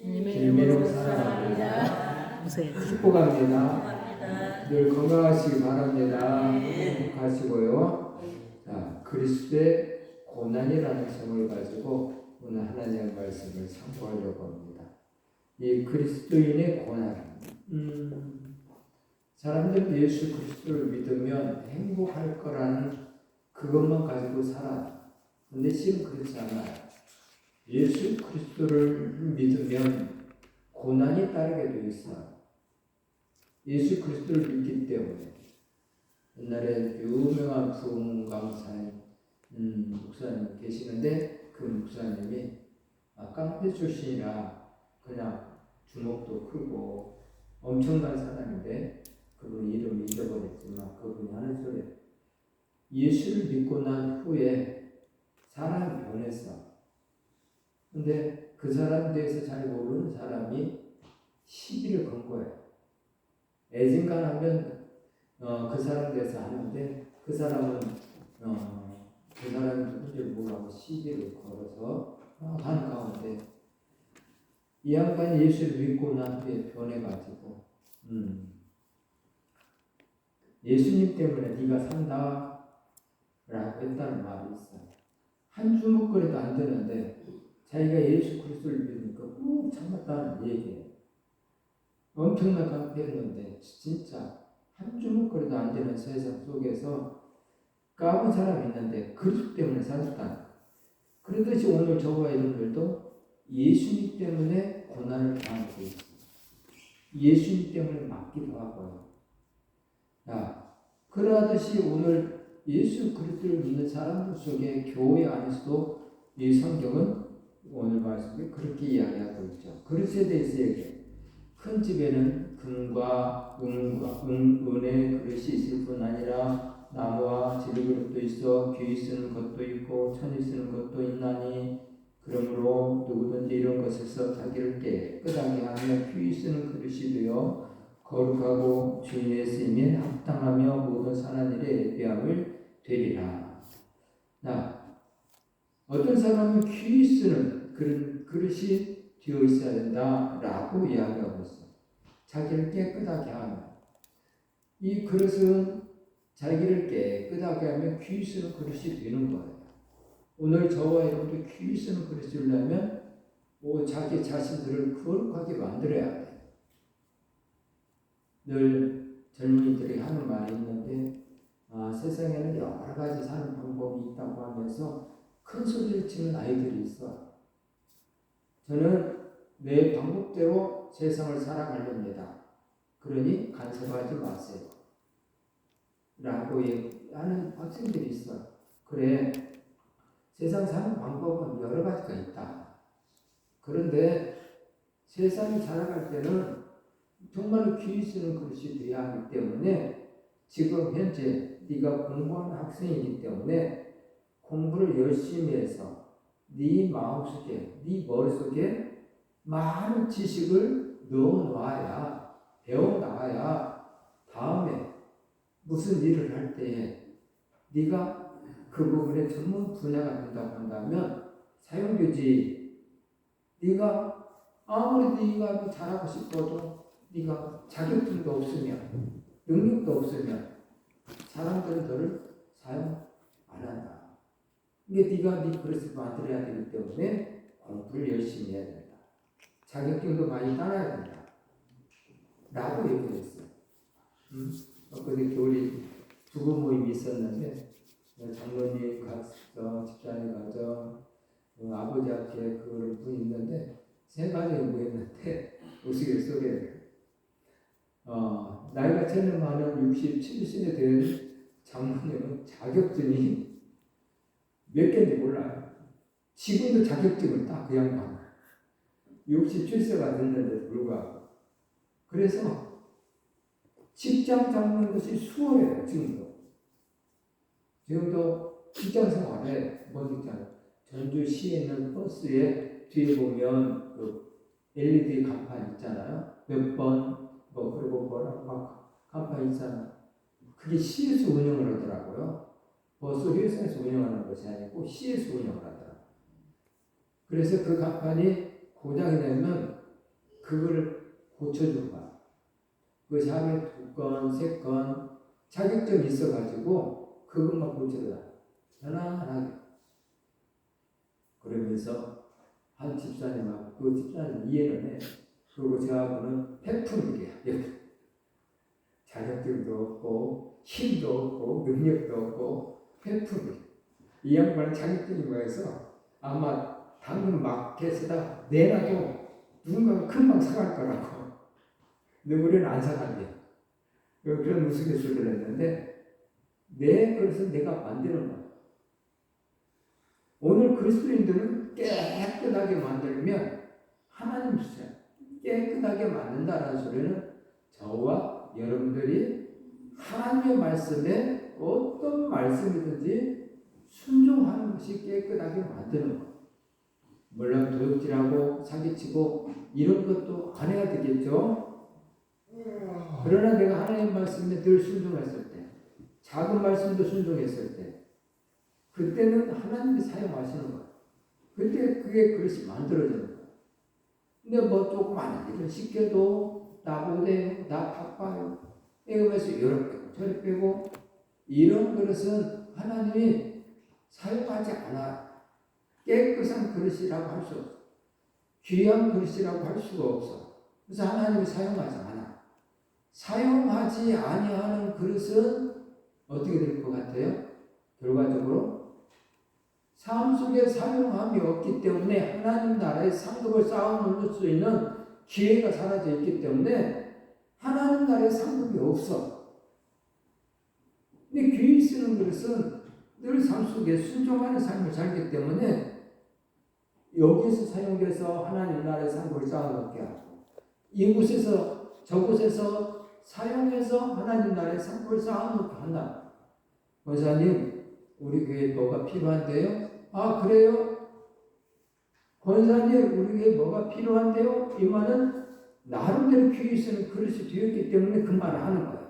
주님의 이름으로 이름으로 사랑합니다. 사랑합니다. 축복합니다. 늘 건강하시기 바랍니다. 행복하시고요. 자, 그리스도의 고난이라는 제목을 가지고 오늘 하나님의 말씀을 상고하려고 합니다. 이 그리스도인의 고난. 사람들 예수 그리스도를 믿으면 행복할 거라는 그것만 가지고 살아. 근데 지금 그렇지 않아요. 예수 그리스도를 믿으면 고난이 따르게 되어 있어요. 예수 그리스도를 믿기 때문에. 옛날에 유명한 부흥 강사인 목사님 계시는데 그 목사님이 깡패 출신이라 그냥 주먹도 크고 엄청난 사람인데 그분 이름을 잊어버렸지만 그분이 하는 소리, 예수를 믿고 난 후에 사람이 변했어. 근데 그 사람에 대해서 잘 모르는 사람이 시비를 건 거예요. 애진간하면 그 사람에 대해서 하는데 그 사람은 그 사람이 누군지 모르고 시비를 걸어서 하는 가운데 이 양반이 예수를 믿고 난 후에 변해가지고 예수님 때문에 네가 산다 라고 했다는 말이 있어요. 한 주먹거리도 안 되는데 자기가 예수 그리스도를 믿으니까 꾹 참았다는 얘기예요. 엄청난 깡패였는데 진짜 한 주먹거리도 안 되는 세상 속에서 까본 사람이 있는데 그리스도 때문에 살았다. 그러듯이 오늘 저와 여러분들도 예수님 때문에 고난을 당하고 있습니다. 예수님 때문에 맞기도 하고요. 그러하듯이 오늘 예수 그리스도를 믿는 사람들 속에 교회 안에서도 이 성경은 오늘 말씀에 그렇게 이야기하고 있죠. 그릇에 대해서 얘기해요. 큰 집에는 금과 은의 그릇이 있을 뿐 아니라 나무와 질그릇도 있어 귀 쓰는 것도 있고 천이 쓰는 것도 있나니 그러므로 누구든지 이런 것에서 자기를 깨끗하게 하며 귀 쓰는 그릇이 되어 거룩하고 주인의 쓰임에 합당하며 모든 선한 일에 예비함을 되리라. 어떤 사람은 귀 쓰는 그런 그릇이 되어 있어야 된다라고 이야기하고 있어요. 자기를 깨끗하게 하면 이 그릇은 자기를 깨끗하게 하면 귀 쓰는 그릇이 되는 거예요. 오늘 저와 여러분도 귀 쓰는 그릇이 되려면 자기 자신들을 거룩하게 만들어야 돼요. 늘 젊은이들이 하는 말이 있는데 세상에는 여러 가지 사는 방법이 있다고 하면서 큰 소리를 치는 아이들이 있어요. 저는 내 방법대로 세상을 살아가렵니다. 그러니 간섭하지 마세요. 라고 하는 학생들이 있어요. 그래, 세상 사는 방법은 여러 가지가 있다. 그런데 세상이 살아갈 때는 정말로 귀 쓰는 그릇이 되어야 하기 때문에 지금 현재 네가 공부하는 학생이기 때문에 공부를 열심히 해서 네 마음속에, 네 머릿속에 많은 지식을 넣어놔야, 배워놔야 다음에 무슨 일을 할 때에 네가 그 부분에 전문 분야가 된다고 한다면 사용되지. 네가 아무리 네가 잘하고 싶어도 네가 자격증도 없으면 능력도 없으면 사람들은 너를 사용 안 한다. 이게 네가 네 그릇을 만들어야 되기 때문에 공부를 열심히 해야 된다. 자격증도 많이 따라야 된다. 라고 얘기를 했어요. 엊그제 교리 부부 모임이 있었는데 장로님 가서 집사님 가서 아버지 앞에 그걸 분이 있는데 세 가지 연구했는데 우스갯소리를 나이가 제일 많은 67세에 된 장로님은 자격증이 몇 개인지 몰라요. 지금도 자격증을 딱 그 양반 67세가 됐는데도 불구하고 그래서 직장 잡는 것이 수월해요. 지금도 직장 생활에 뭐 직장 전주시에 있는 버스에 뒤에 보면 그 LED 간판 있잖아요. 몇 번 그리고 뭐라고 막 간판 있잖아요. 그게 시에서 운영을 하더라고요. 버스 회사에서 운영하는 것이 아니고 시에서 운영을 하더라고요. 그래서 그 간판이 고장이 되면 그거를 고쳐준 거야. 그것이 하루에 2건, 3건 자격증이 있어가지고 그것만 고쳐라. 편안하게. 그러면서 한 집사님하고 그 집사님 이해는 해. 그리고 저하고는 100%이게 자격증도 없고 힘도 없고 능력도 없고 100%. 이 양반은 자격증이 뭐해서 아마 당근 마켓에다 내놔도 누군가가 금방 사갈 거라고. 근데 우리는 안 사간대. 그런 우스갯소리를 했는데 내 그릇은 내가 만드는 거야. 오늘 그리스도인들은 깨끗하게 만들면 하나님 주세요. 깨끗하게 만든다라는 소리는 저와 여러분들이 하나님의 말씀에 어떤 말씀이든지 순종하는 것이 깨끗하게 만드는 것. 물론 도둑질하고 사기치고 이런 것도 안 해야 되겠죠. 그러나 내가 하나님의 말씀에 늘 순종했을 때, 작은 말씀도 순종했을 때, 그때는 하나님이 사용하시는 거예요. 그때 그게 그릇이 만들어지는 거예요. 근데 뭐 조그마한 일을 시켜도 나보대요, 나 바빠요. 이러면서 이렇게 빼고 저리 빼고 이런 그릇은 하나님이 사용하지 않아요. 깨끗한 그릇이라고 할 수 없어. 귀한 그릇이라고 할 수가 없어. 그래서 하나님이 사용하지 않아. 사용하지 아니하는 그릇은 어떻게 될 것 같아요? 결과적으로 삶 속에 사용함이 없기 때문에 하나님 나라의 상급을 쌓아놓을 수 있는 기회가 사라져 있기 때문에 하나님 나라의 상급이 없어. 근데 귀히 쓰는 그릇은 늘 삶 속에 순종하는 삶을 살기 때문에 여기서 사용돼서 하나님 나라의 상급을 쌓아놓게 하고 이곳에서 저곳에서 사용해서 하나님 나라의 상급을 쌓아놓게 한다. 권사님, 우리 교회에 뭐가 필요한데요? 아, 그래요? 권사님, 우리 교회에 뭐가 필요한데요? 이 말은 나름대로 귀히 쓰는 그릇이 되었기 때문에 그 말을 하는 거예요.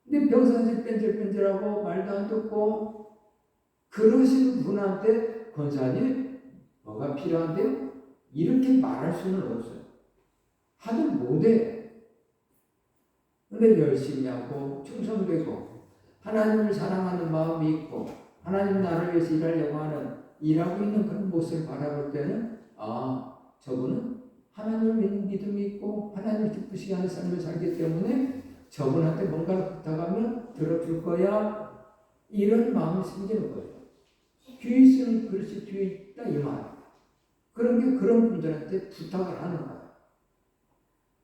근데 평상시 뺀질뺀질하고 말도 안 듣고 그러신 분한테 권사님, 뭐가 필요한데요? 이렇게 말할 수는 없어요. 하도 못해. 근데 열심히 하고 충성되고 하나님을 사랑하는 마음이 있고 하나님 나라를 위해서 일하려고 하는 일하고 있는 그런 모습을 바라볼 때는 아, 저분은 하나님을 믿는 믿음이 있고 하나님을 기쁘시게 하는 삶을 살기 때문에 저분한테 뭔가를 부탁하면 들어줄 거야. 이런 마음이 생기는 거예요. 귀히 쓰는 그릇이 뒤에 있다 이 말. 그런 분들한테 부탁을 하는 거예요.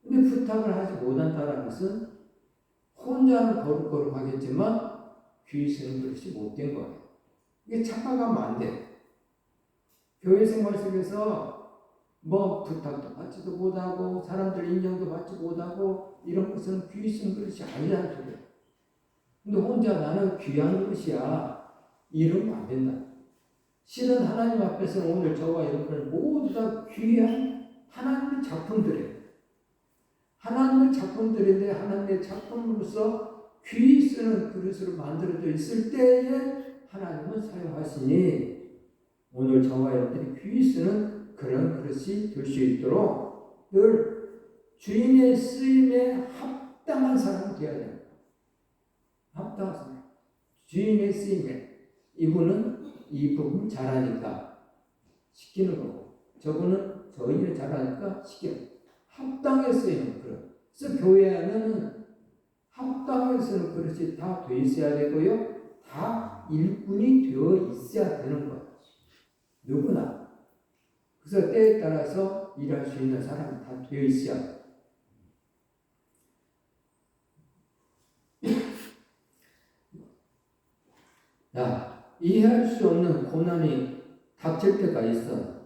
근데 부탁을 하지 못한다는 것은 혼자는 거룩거룩하겠지만 귀히 쓰는 그릇이 못된 거예요. 이게 착각하면 안 돼. 교회 생활 속에서 뭐 부탁도 받지도 못하고 사람들 인정도 받지 못하고 이런 것은 귀히 쓰는 그릇이 아니라는 소리예요. 근데 혼자 나는 귀한 그릇이야. 이러면 안 된다. 실은 하나님 앞에서 오늘 저와 여러분들 모두 다 귀한 하나님의 작품들이에요. 하나님의 작품들인데 하나님의 작품으로서 귀히 쓰는 그릇으로 만들어져 있을 때에 하나님은 사용하시니 오늘 저와 여러분들이 귀히 쓰는 그런 그릇이 될 수 있도록 늘 주인의 쓰임에 합당한 사람이 되어야 됩니다. 합당한 사람. 주인의 쓰임에 이분은 이 부분 잘하니까 시키는 거고 저분은 저 일을 잘하니까 시키는 거고 합당해 쓰이는 그릇. 그래서 교회 안에는 합당해 쓰는 그릇이 다 돼 있어야 되고요. 다 일꾼이 되어 있어야 되는 거예요. 누구나. 그래서 때에 따라서 일할 수 있는 사람이 다 되어 있어야 돼요. 야, 이해할 수 없는 고난이 닥칠 때가 있어.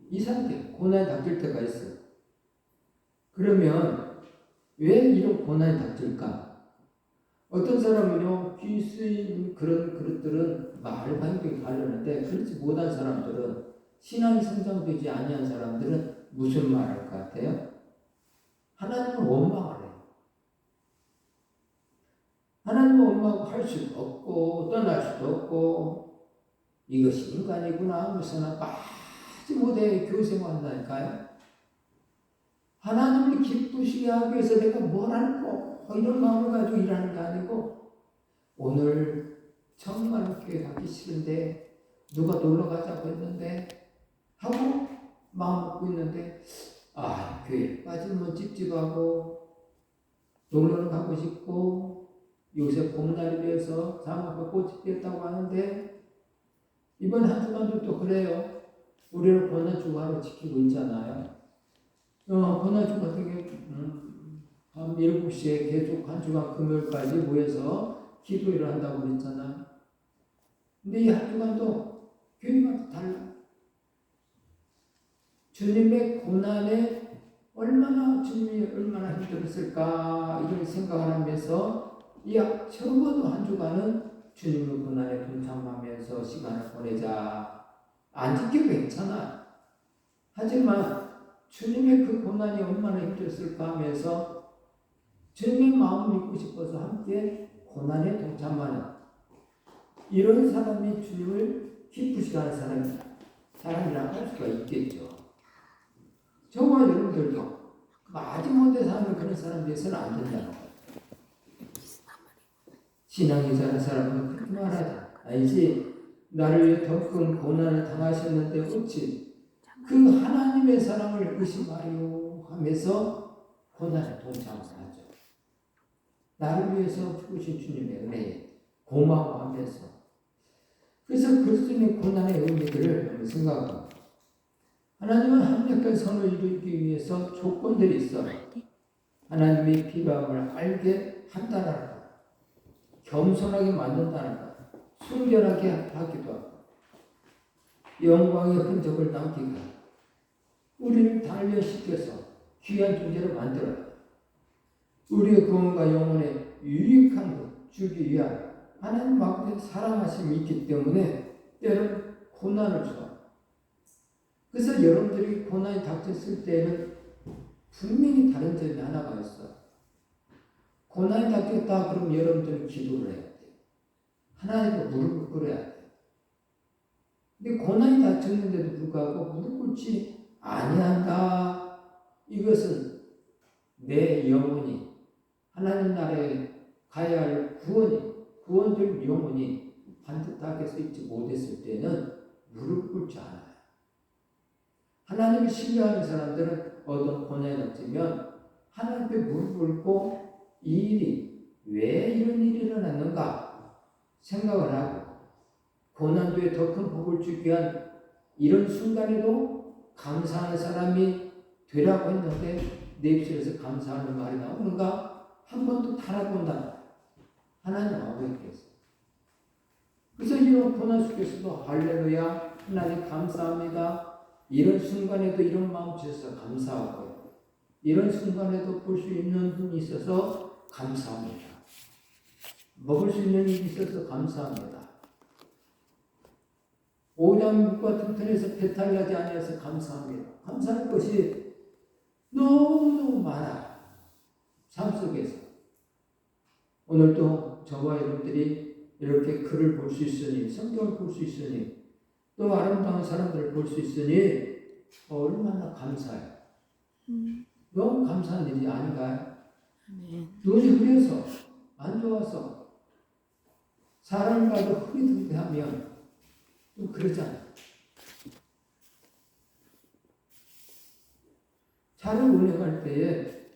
이상하게 고난이 닥칠 때가 있어. 그러면 왜 이런 고난이 닥칠까? 어떤 사람은요, 귀 쓰인 그런 그릇들은 말과 행동이 다르는데 그렇지 못한 사람들은 신앙이 성장되지 아니한 사람들은 무슨 말 할 것 같아요? 하나님을 원망을 해요. 하나님을 원망하고 할 수도 없고 떠날 수도 없고 이것이 인간이구나 하면서는 막 하지 못해 교생한다니까요. 하나님을 기쁘시게 하기 위해서 내가 뭘 하고 이런 마음을 가지고 일하는 게 아니고 오늘 정말 교회 가기 싫은데 누가 놀러 가자고 했는데 하고 마음 먹고 있는데 교회 빠지면 찝찝하고 놀러는 가고 싶고 요새 봄날이 되어서 장화가 꽃이 피었다고 하는데 이번 한 주간도 또 그래요. 우리를 고난주간으로 지키고 있잖아요. 고난주 같은 경우 한 7시에 계속 한 주간 금요일까지 모여서 기도를 한다고 그랬잖아요. 근데 이 한 주간도 교회마다 달라. 주님의 고난에 주님이 얼마나 힘들었을까 이런 생각을 하면서 적어도 한 주간은 주님의 고난에 동참하면서 시간을 보내자. 안 지켜도 괜찮아. 하지만 주님의 그 고난이 얼마나 힘들었을까 하면서 주님의 마음을 믿고 싶어서 함께 고난에 동참하는 이런 사람이 주님을 기쁘시게 하는 사람이라고 할 수가 있겠죠. 저와 여러분들도 마지못해 사는 그런 사람 되어서는 안 된다는 거예요. 신앙이 자란 사람은 그렇게 말하자. 아니지, 나를 위해 더 큰 고난을 당하셨는데 어찌 그 하나님의 사랑을 의심하려 하면서 고난에 동참을 하죠. 나를 위해서 죽으신 주님의 은혜에 고마워하면서. 그래서 그리스도인의 고난의 의미들을 한번 생각합니다. 하나님은 합력한 선을 이루기 위해서 조건들이 있어 하나님의 필요함을 알게 한다는 것, 겸손하게 만든다는 것, 순결하게 하기도 하고 영광의 흔적을 남기고 우리를 단련시켜서 귀한 존재로 만들어요. 우리의 구원과 영혼에 유익한 것 주기 위한 하나님 앞에 사랑하심이 있기 때문에 때론 고난을 줘. 그래서 여러분들이 고난이 닥쳤을 때는 분명히 다른 점이 하나가 있어. 고난이 닥쳤다 그러면 여러분들은 기도를 해야 돼. 하나님께 무릎을 꿇어야 돼. 근데 고난이 닥쳤는데도 불구하고 무릎 꿇지 아니한다. 이것은 내 영혼이 하나님 나라에 가야 할 구원될 영혼이 반듯하게 서 있지 못했을 때는 무릎 꿇지 않아요. 하나님을 신뢰하는 사람들은 어떤 고난이 닥치면 하나님께 무릎 꿇고 이 일이 왜 이런 일이 일어났는가 생각을 하고 고난도에 더 큰 복을 주기 위한 이런 순간에도 감사하는 사람이 되라고 했는데 내 입술에서 감사하는 말이 나오는가 한 번도 달아본다. 하나님 마음에 있겠어요. 그래서 이런 고난 속에서도 할렐루야 하나님 감사합니다. 이런 순간에도 이런 마음 주셔서 감사하고요. 이런 순간에도 볼 수 있는 눈이 있어서 감사합니다. 먹을 수 있는 일이 있어서 감사합니다. 오장육과 튼튼해서 배탈 나지 아니해서 감사합니다. 감사할 것이 너무너무 많아. 삶 속에서. 오늘도 저와 여러분들이 이렇게 글을 볼 수 있으니 성경을 볼 수 있으니 또 아름다운 사람들을 볼 수 있으니 얼마나 감사해요. 너무 감사한 일이 아닌가요? 눈이 흐려서 안 좋아서 사람을 봐도 흐리둥둥하면 좀 그러잖아요. 차를 운행할 때에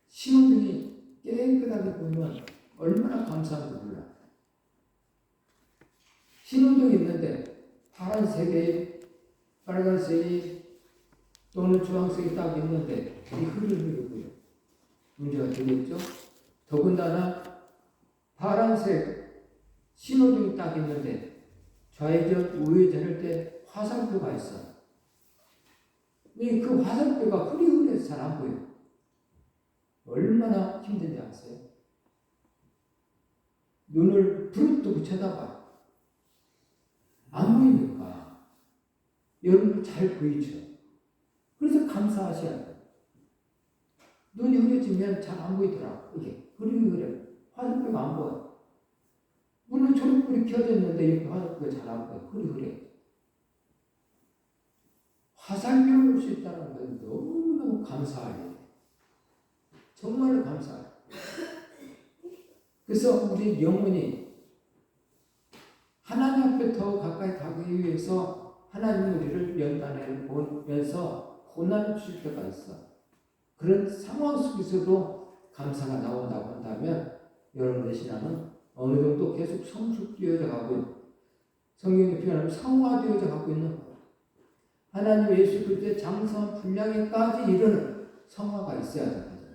신호등이 깨끗하게 보면 얼마나 감사한지 몰라. 신호등이 있는데 파란색에 빨간색이 또는 주황색이 딱 있는데 이 흐릿흐릿하고요. 문제가 되겠죠? 더군다나 파란색 신호등이 딱 있는데 좌회전, 우회전할 때 화살표가 있어. 근데 그 화살표가 흐릿흐릿해서 잘 안 보여. 얼마나 힘든지 아세요? 눈을 부릅뜨고 쳐다봐. 안 보이니까. 여러분도 잘 보이죠? 그래서 감사하셔야 돼요. 눈이 흐려지면 잘 안 보이더라고. 이게 흐릿흐릿. 화살표가 안 보여. 물론 초록불이 켜져 있는데 이렇게 화살표가 잘 안 보여. 흐릿흐릿. 화살표를 볼 수 있다는 건 너무너무 감사해요. 정말로 감사해요. 그래서 우리 영혼이 하나님 앞에 더 가까이 가기 위해서 하나님 우리를 연단해 보면서 고난을 주실 때가 있어. 그런 상황 속에서도 감사가 나온다고 한다면 여러분의 신앙은 어느 정도 계속 성숙되어져 가고 있는, 성경에 표현하면 성화되어져 가고 있는 거예요. 하나님 예수 그리스도의 장성한 분량에까지 이르는 성화가 있어야 됩니다.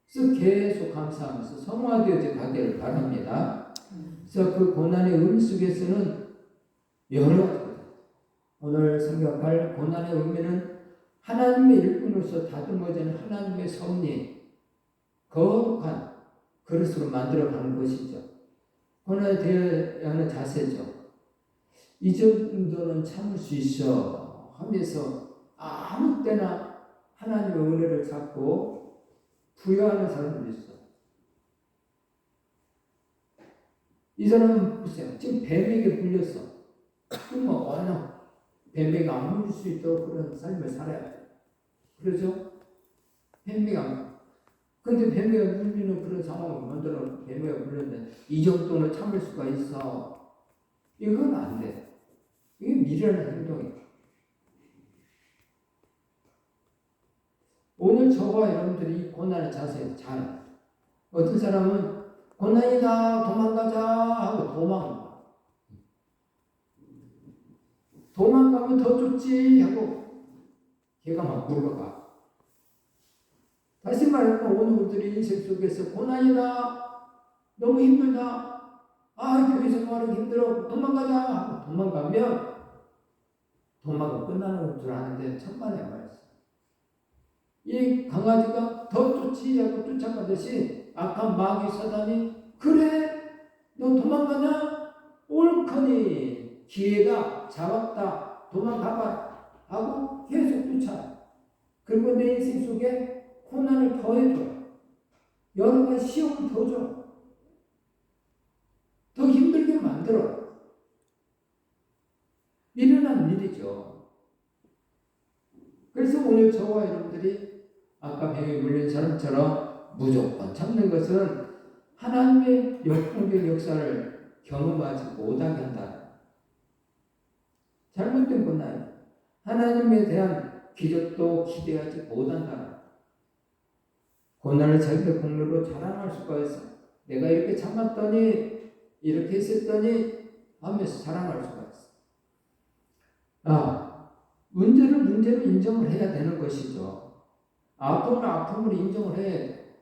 그래서 계속 감사하면서 성화되어져 가기를 바랍니다. 그래서 그 고난의 의미 속에서는 여러 가지, 오늘 생각할 고난의 의미는 하나님의 일꾼으로서 다듬어지는 하나님의 섭리, 거룩한 그릇으로 만들어가는 것이죠. 고난에 대하는 자세죠. 이 정도는 참을 수 있어 하면서 아무 때나 하나님의 은혜를 찾고 부여하는 사람도 있어. 이 사람은 보세요. 지금 뱀에게 물렸어. 그러면 어느 뱀에게 안 물릴 수 있도록 그런 삶을 살아야 돼. 그렇죠? 뱀에게 근데 뱀에게 물리는 그런 상황을 만들어 뱀에게 물렸는데 이 정도는 참을 수가 있어. 이건 안 돼. 이게 미련한 행동이에요. 오늘 저와 여러분들이 이 고난의 자세에 잘, 어떤 사람은 고난이다 도망가자 하고 도망가. 도망가면 더 좋지 하고 걔가 막 물러가. 다시 말하면 오늘 우리들이 인생 속에서 고난이다, 너무 힘들다, 교회 생활은 힘들어, 도망가자 하고 도망가면 도망가 끝나는 줄 아는데 천만에 말했어. 이 강아지가 더 좋지 하고 쫓아가듯이 악한 마귀 사단이 그래 너 도망가냐? 옳거니 기회가 잡았다 도망가봐 하고 계속 쫓아. 그리고 내 인생 속에 고난을 더해줘. 여러 가지 시험을 더 줘. 더 힘들게 만들어. 미련한 일이죠. 그래서 오늘 저와 여러분들이 아까 뱀에 물린 사람처럼 무조건 참는 것은 하나님의 역동적 역사를 경험하지 못하게 한다. 잘못된 고난, 하나님에 대한 기적도 기대하지 못한다. 고난을 자기의 공로로 자랑할 수가 있어. 내가 이렇게 참았더니 이렇게 했었더니 하면서 자랑할 수가 있어. 문제를 문제로 인정을 해야 되는 것이죠. 아픔을 아픔으로 인정을 해야 돼.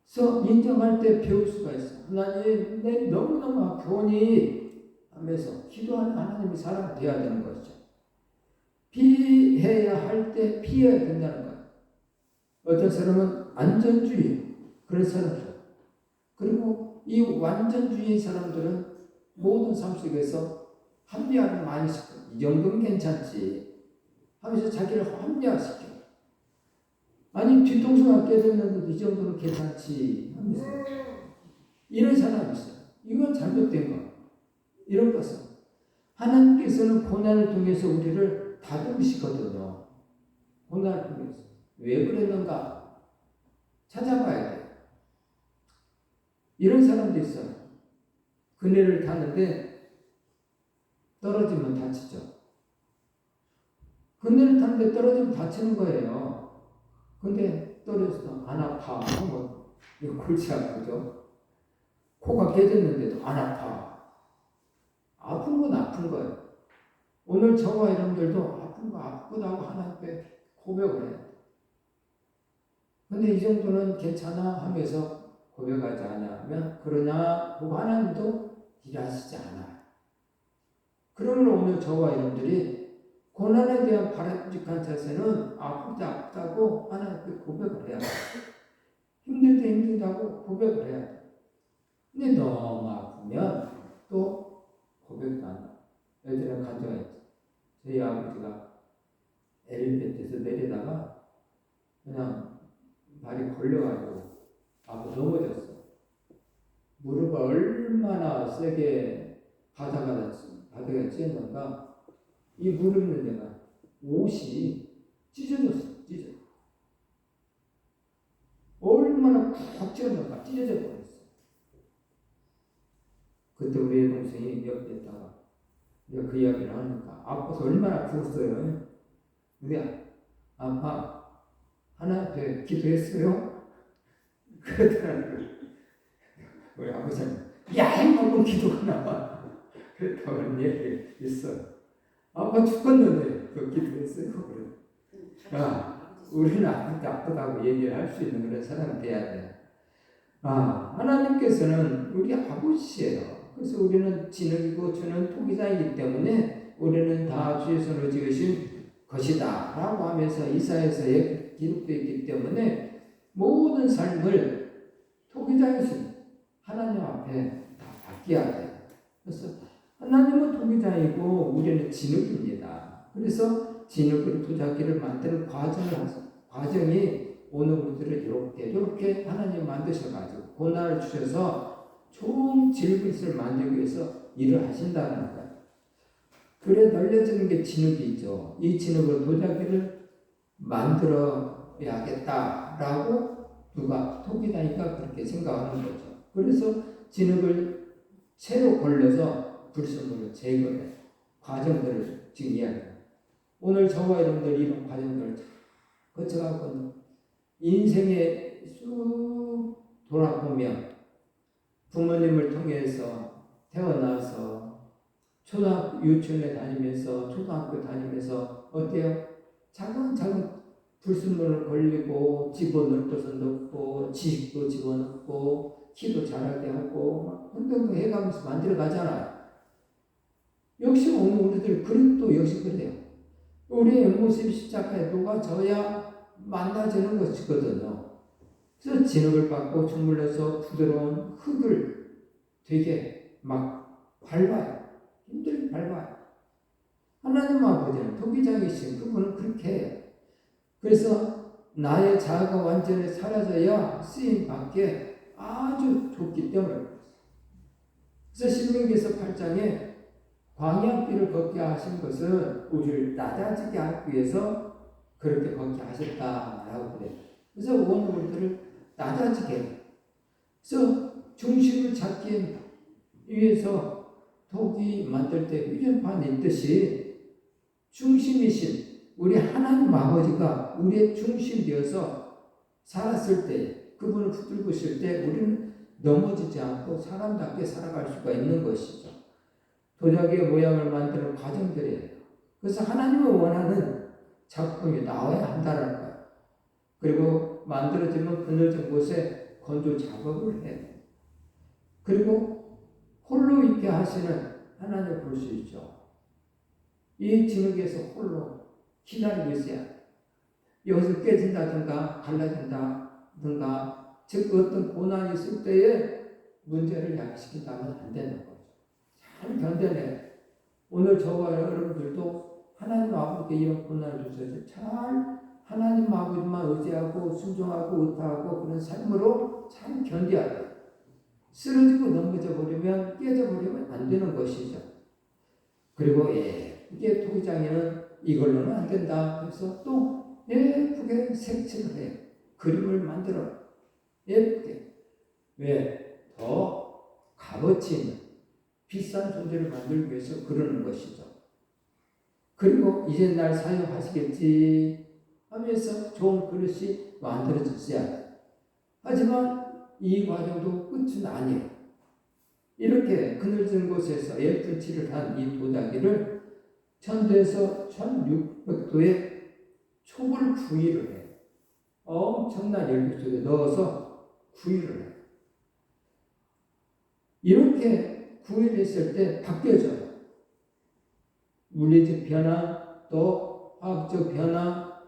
그래서 인정할 때 배울 수가 있어. 하나님, 내 너무너무 아프니 하면서 기도하는 하나님의 사람이 되어야 되는 것이죠. 피해야 할 때 피해야 된다는 거예요. 어떤 사람은 안전주의, 그런 사람이죠. 그리고 이 완전주의 사람들은 모든 삶 속에서 합리화를 많이 시켜. 이 정도는 괜찮지 하면서 자기를 합리화시켜. 아니 뒤통수가 깨졌는데도 이 정도는 괜찮지 하면서 이런 사람이 있어요. 이건 잘못된 거. 이런 것은 하나님께서는 고난을 통해서 우리를 다듬으시거든요. 고난을 통해서 왜 그랬는가 찾아봐야 돼. 이런 사람도 있어요. 그네를 타는데 떨어지면 다치죠. 그네를 타는데 떨어지면 다치는 거예요. 근데 떨어져서 안 아파. 이거 골치 아프죠. 코가 깨졌는데도 안 아파. 아픈 건 아픈 거예요. 오늘 저와 여러분들도 아픈 거 아프다고 하나님께 고백을 해요. 근데 이 정도는 괜찮아 하면서 고백하지 않으면 그러냐 보고 하나님도 일하시지 않아요. 그러므로 오늘 저와 여러분들이 고난에 대한 바람직한 자세는 아프다고 하나님께 고백을 해야 돼요. 힘들 때 힘들다고 고백을 해야 돼요. 근데 너무 아프면 또 고백도 안 해요. 예전에 간증이 있죠. 저희 아버지가 엘리베이터에서 내리다가 그냥 발이 걸려가지고 넘어졌어. 무릎을 얼마나 세게 바닥에 찧는가. 이 무릎 있는 데가 옷이 찢어졌어. 찢어. 얼마나 푹 찢어졌는가. 찢어져 버렸어. 그때 우리 동생이 옆에 있다가 내가 그 이야기를 하니까 아파서 얼마나 아프겠어요. 우리야 아파 하나님께 기도했어요? 그랬더니 우리 아버지는 얄먹은 기도가 나와. 그랬다고 하는 얘기 있어. 아빠 죽겠는데 그 기도했어요? 그래. 우리는 아플 때 아프다고 얘기를 할 수 있는 그런 사람이 돼야 돼. 하나님께서는 우리 아버지예요. 그래서 우리는 진흙이고 주는 토기장이기 때문에 우리는 다 주의 손으로 지으신 것이다 라고 하면서 이사야서 기록되어 있기 때문에 모든 삶을 토기장이신 하나님 앞에 다 맡겨야 돼요. 그래서 하나님은 토기장이고 우리는 진흙입니다. 그래서 진흙으로 도자기를 만드는 과정이 오늘 우리들을 이렇게 하나님 만드셔가지고 고난을 주셔서 좋은 질그릇을 만들기 위해서 일을 하신다는 거예요. 그래 널려지는 게 진흙이죠. 이 진흙으로 도자기를 만들어야겠다라고 누가 토기다니까 그렇게 생각하는 거죠. 그래서 진흙을 새로 걸러서 불순물을 제거해 과정들을 지금 이야기해요. 오늘 저와 여러분들 이런 과정들을 거쳐가고 인생에 쭉 돌아보면 부모님을 통해서 태어나서 초등학교 유치원에 다니면서 초등학교 다니면서 어때요? 차근차근 불순물을 걸리고 집어넣어서 넣고 지식도 집어넣고 키도 자라게 하고 막 등등등 해가면서 만들어 가잖아요. 역시 오늘 우리들 그릇도 역시 그래요. 우리의 모습이 십자가에 녹아져야 만나지는 것이거든요. 그래서 진흙을 받고 주물러서 부드러운 흙을 되게 막 밟아요. 힘들게 밟아요. 하나님 아버지는 토기장이신 그분은 그렇게 해요. 그래서 나의 자아가 완전히 사라져야 쓰임 받기에 아주 좋기 때문에 그래서 신명기서 8장에 광야길을 걷게 하신 것은 우리를 낮아지게 하기 위해서 그렇게 걷게 하셨다라고 그래요. 그래서 오늘 우리들을 낮아지게 그래서 중심을 잡기 위해서 독이 만들 때 휴전판이 있듯이 중심이신 우리 하나님 아버지가 우리의 중심이 되어서 살았을 때 그분을 붙들고 있을 때 우리는 넘어지지 않고 사람답게 살아갈 수가 있는 것이죠. 도자기의 모양을 만드는 과정들이에요. 그래서 하나님이 원하는 작품이 나와야 한다는 거예요. 그리고 만들어지면 그늘진 곳에 건조 작업을 해요. 그리고 홀로 있게 하시는 하나님을 볼 수 있죠. 이 진흙에서 홀로 기다리고 있어야 여기서 깨진다든가 갈라진다든가 즉 어떤 고난이 있을 때에 문제를 야기시킨다면 안 되는 거죠. 잘 견뎌내. 오늘 저와 여러분들도 하나님 아버지께 이런 고난을 주셔서 잘 하나님 아버지만 의지하고 순종하고 의탁하고 그런 삶으로 잘 견뎌야 돼요. 쓰러지고 넘어져 버리면 깨져 버리면 안 되는 것이죠. 그리고 이게 토기장에는 이걸로는 안 된다. 그래서 또 예쁘게 색칠을 해요. 그림을 만들어 예쁘게. 왜? 더 값어치 있는 비싼 존재를 만들기 위해서 그러는 것이죠. 그리고 이제 날 사용하시겠지 하면서 좋은 그릇이 만들어졌어야 돼. 하지만 이 과정도 끝은 아니에요. 이렇게 그늘진 곳에서 예쁜 칠을 한 이 도자기를 1000도에서 1600도의 촉을 구이를 해요. 엄청난 열기 속에 넣어서 구이를 해요. 이렇게 구이를 했을 때 바뀌어져요. 물리적 변화, 또 화학적 변화,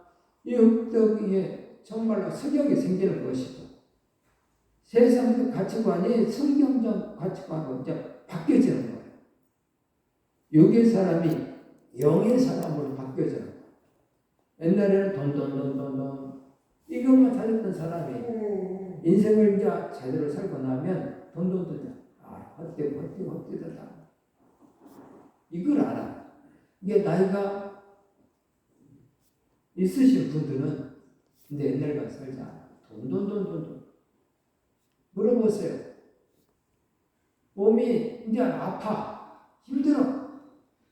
이 흙떡이에 정말로 석영이 생기는 것이죠. 세상의 가치관이 성경적 가치관으로 이제 바뀌어지는 거예요. 육의 사람이 영의 사람으로 바뀌어지는 거예요. 옛날에는 돈 이것만 찾았던 사람이 인생을 이제 제대로 살고 나면 돈 헛되다. 이걸 알아. 이게 나이가 있으신 분들은 근데 옛날과 살지 않아. 돈. 물어보세요. 몸이 이제 아파. 힘들어.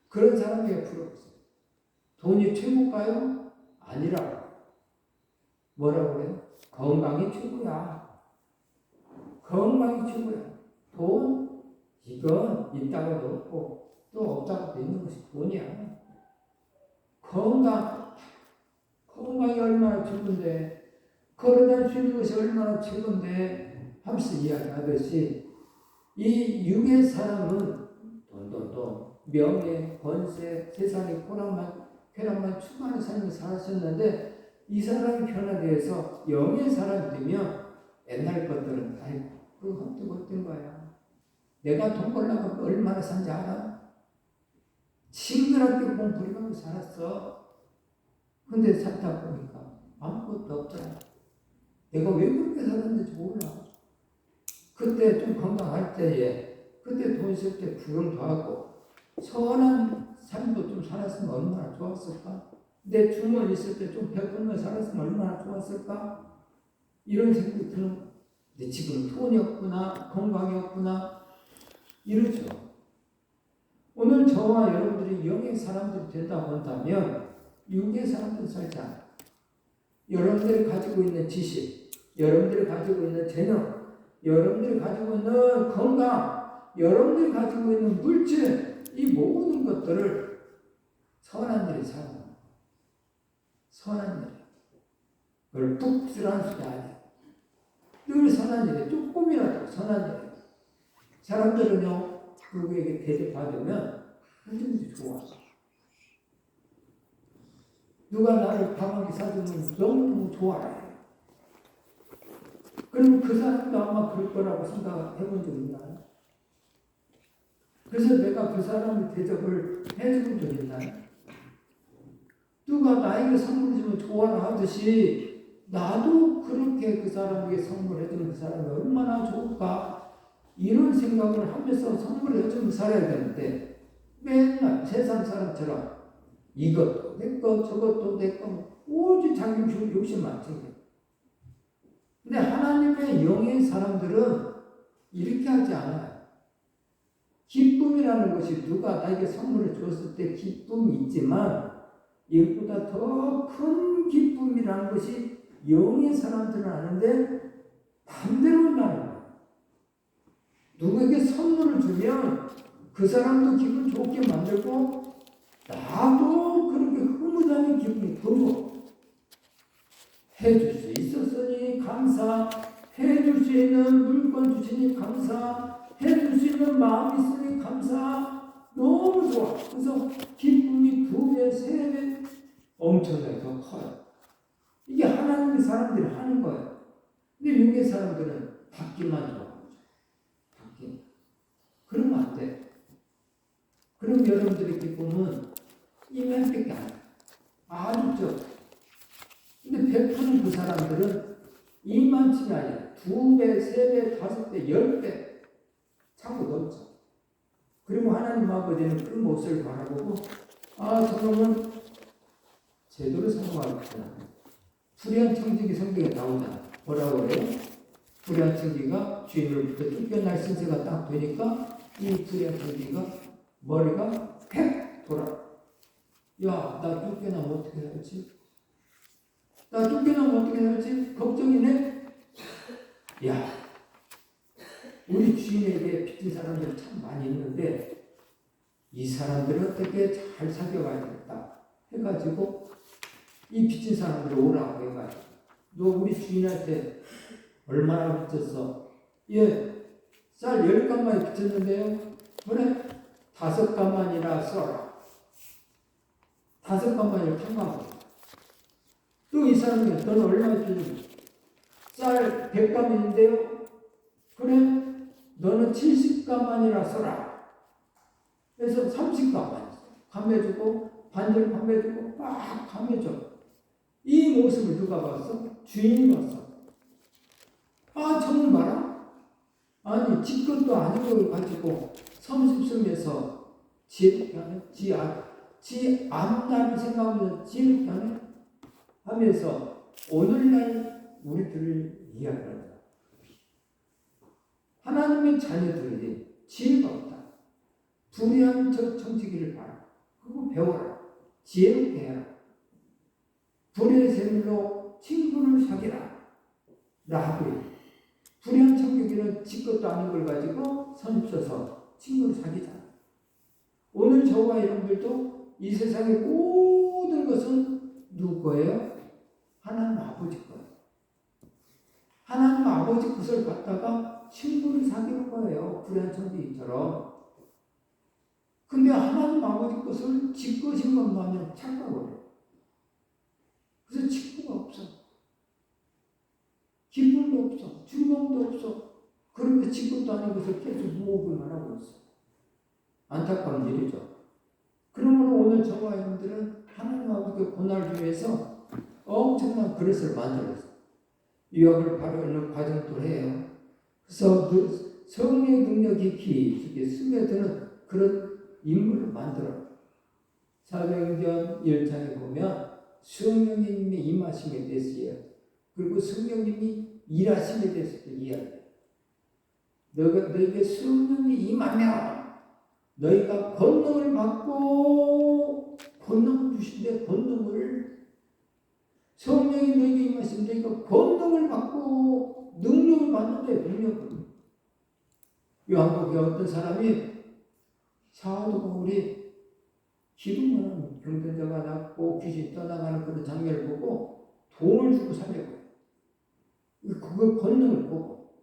그런 사람에게 물어보세요. 돈이 최고일까요? 아니라고. 뭐라고 그래요? 건강이 최고야. 건강이 최고야. 돈? 이건 있다가도 없고 또 없다가도 있는 것이 돈이야. 건강이 얼마나 최고인데, 걸어다닐 수 있는 것이 얼마나 최고인데 하면서 이야기하듯이 이 육의 사람은 돈, 명예, 권세, 세상의 쾌락만 추구하는 삶을 살았었는데 이 사람이 변화되어서 영의 사람이 되면 옛날 것들은 다 헛된 거야. 내가 돈 벌려고 얼마나 산지 알아? 징그럽게 공부리고 살았어. 근데 살다 보니까 아무것도 없잖아. 내가 왜 그렇게 살았는지 몰라. 그때 좀 건강할 때에, 그때 돈 있을 때 구경도 하고, 선한 삶도 좀 살았으면 얼마나 좋았을까? 내 주머니 있을 때 좀 베풀며 살았으면 얼마나 좋았을까? 이런 생각이 드는 거야. 근데 지금 돈이 없구나, 건강이 없구나, 이러죠. 오늘 저와 여러분들이 영의 사람들이 된다고 한다면, 육의 사람들은 살지 않아요. 여러분들이 가지고 있는 지식, 여러분들이 가지고 있는 재능, 여러분들이 가지고 있는 건강, 여러분들이 가지고 있는 물질, 이 모든 것들을 선한 일에 사는 거예요. 선한 일. 그걸 푹질한 수가 아니에요. 늘 선한 일에, 조금이라도 선한 일에. 사람들은요, 그에게 대접받으면 굉장히 좋아. 누가 나를 방학에 사주면 너무 좋아해. 그럼 그 사람도 아마 그럴 거라고 생각해 본 적 있나요? 그래서 내가 그 사람의 대접을 해준 적 있나요? 누가 나에게 선물 주면 좋아라 하듯이 나도 그렇게 그 사람에게 선물해주는 그 사람이 얼마나 좋을까? 이런 생각을 하면서 선물해주면 살아야 되는데 맨날 세상 사람처럼 이것도 내 거, 저것도 내 거, 오직 자기 욕심만 챙겨. 근데 하나님의 영의 사람들은 이렇게 하지 않아요. 기쁨이라는 것이 누가 나에게 선물을 줬을 때 기쁨이 있지만 이것보다 더 큰 기쁨이라는 것이 영의 사람들은 아는데 반대로 나는 거예요. 누구에게 선물을 주면 그 사람도 기분 좋게 만들고 나도 그렇게 흐뭇하는 기분이 들고 해줄 수 있었으니 감사, 해줄 수 있는 물건 주시니 감사, 해줄 수 있는 마음이 있으니 감사, 너무 좋아. 그래서 기쁨이 2배, 3배 엄청나게 더 커요. 이게 하나님의 사람들이 하는 거예요. 근데 육의 사람들은 받기만 좋아하죠. 받기. 그러면 안 돼. 그럼 여러분들의 기쁨은 이면밖에 안 돼. 아주 적어. 근데 베푸는 그 사람들은 이만치가 아니라 2배, 3배, 5배, 10배 차고 넘쳐. 그리고 하나님 아버지는 그 모습을 바라보고 저놈은 제대로 사용하겠구나. 불의한 청지기 성경에 나오잖아. 뭐라고 그래요? 불의한 청지기가 주인으로부터 쫓겨날 신세가 딱 되니까 이 불의한 청지기가 머리가 팩 돌아. 야, 나 쫓겨나면 어떻게 살지? 나 쫓겨나면 어떻게 살지? 걱정이네? 야, 우리 주인에게 빚진 사람들 참 많이 있는데 이 사람들을 어떻게 잘 사귀어가야겠다 해가지고 이 빚진 사람들을 오라고 해가지고 너 우리 주인한테 얼마나 빚졌어? 예, 쌀 10가마니 빚졌는데요? 그래? 5가마니라 써라. 5가마니를 탕감하고 또 이 사람이 너는 얼마나 빚졌니? 쌀 100가마인데요? 그래? 너는 70가마니라 써라. 그래서 30가마니 감해주고 반절 감해주고 막 감해줘. 이 모습을 누가 봤어? 주인이 봤어. 저는 봐라. 아니 지 것도 아닌 걸 가지고 섬에서 지 앞날을 생각하면서 지혜롭게 하네. 하면서 오늘날 우리들을 이야기합니다. 하나님의 자녀들이 지혜가 없다. 불의한 정치기를 봐라. 그거 배워라. 지혜롭게 해라. 불의의 샘물로 친구를 사귀라. 라고요. 불의한 청교기는 지 것도 아닌 걸 가지고 선입서서 친구를 사귀자. 오늘 저와 여러분들도 이 세상의 모든 것은 누구 거예요? 하나님 아버지 거예요. 하나님 아버지 것을 갖다가 친구를 사귀는 거예요. 불의한 청교기처럼. 근데 하나님 아버지 것을 지 것인 것 마냥 착각을 해요. 그래서 친구가 없어. 기쁨도 없어. 즐거움도 없어. 그렇게 지 것도 아닌 것을 계속 무호흡만 하고 있어. 안타까운 일이죠. 그러므로 오늘 저와 여러분들은 하나님 아버지의 고난을 위해서 엄청난 그릇을 만들었어요. 유학을 바르는 과정도 해요. 그래서 그 성령의 능력이 깊이 스며드는 그런 인물을 만들어요. 사도행전 1장에 보면 성령님이 임하심에 대해서요. 그리고 성령님이 일하심에 대해서도 이야기해요. 너에게 성령이 임하면 너희가 권능을 받고 권능을 주신데 권능을 성령이 너희에게 임하시면 너희가 권능을 받고 능력을 받는데 능력을. 요한복음에 어떤 사람이 사도 바울이 기도만 하는 병든자가 낫고 귀신이 떠나가는 그런 장면을 보고 돈을 주고 살려고요. 그거 권능을 보고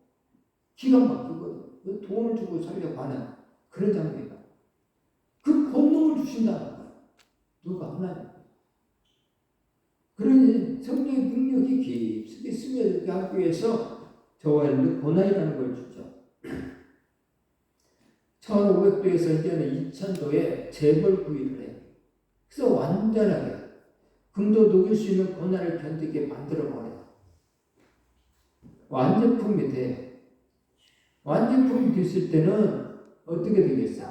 기가 막히거든. 돈을 주고 살려고 하는 그런 장면이다. 그 권능을 주신다는 거야. 누가? 하나님. 그러니 성령의 능력이 깊이 스며들게 하기 위해서 저와 여러분들 고난이라는 걸 주죠. 1500도에서 이제는 2000도에 재벌 구입을 해요. 그래서 완전하게 금도 녹일 수 있는 고난을 견디게 만들어버려요. 완제품이 돼. 완제품이 됐을 때는 어떻게 되겠어?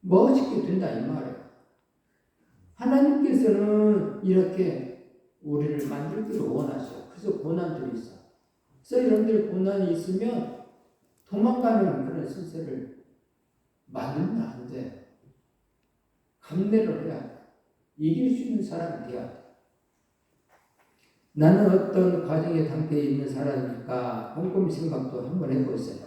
멋있게 된다 이 말이에요. 하나님께서는 이렇게 우리를 만들기를 원하셔. 그래서 고난들이 있어. 그래서 여러분들 고난이 있으면 도망가는 그런 신세를 만들면 안 돼. 감내를 해야 돼. 이길 수 있는 사람이 돼야 돼. 나는 어떤 과정의 상태에 있는 사람이니까 곰곰이 생각도 한번 해보세요.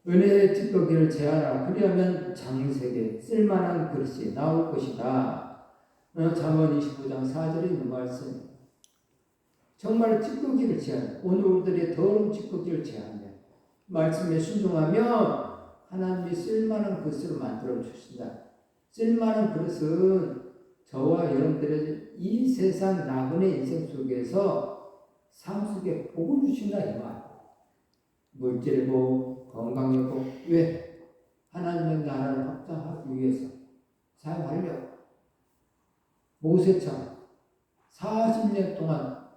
은혜의 찌꺼기를 제하라. 그리하면 장세게 쓸만한 그릇이 나올 것이다. 잠언 25장 4절에 있는 말씀. 정말 찌꺼기를 제하라. 오늘 우리들의 더러운 찌꺼기를 제하면 말씀에 순종하면 하나님이 쓸만한 그릇을 만들어 주신다. 쓸만한 그릇은 저와 여러분들의 이 세상 나그네 인생 속에서 삶 속에 복을 주신다 이 말. 물질의 복, 건강의 복. 왜? 하나님의 나라를 확장하기 위해서 사용하려고. 모세처럼 40년 동안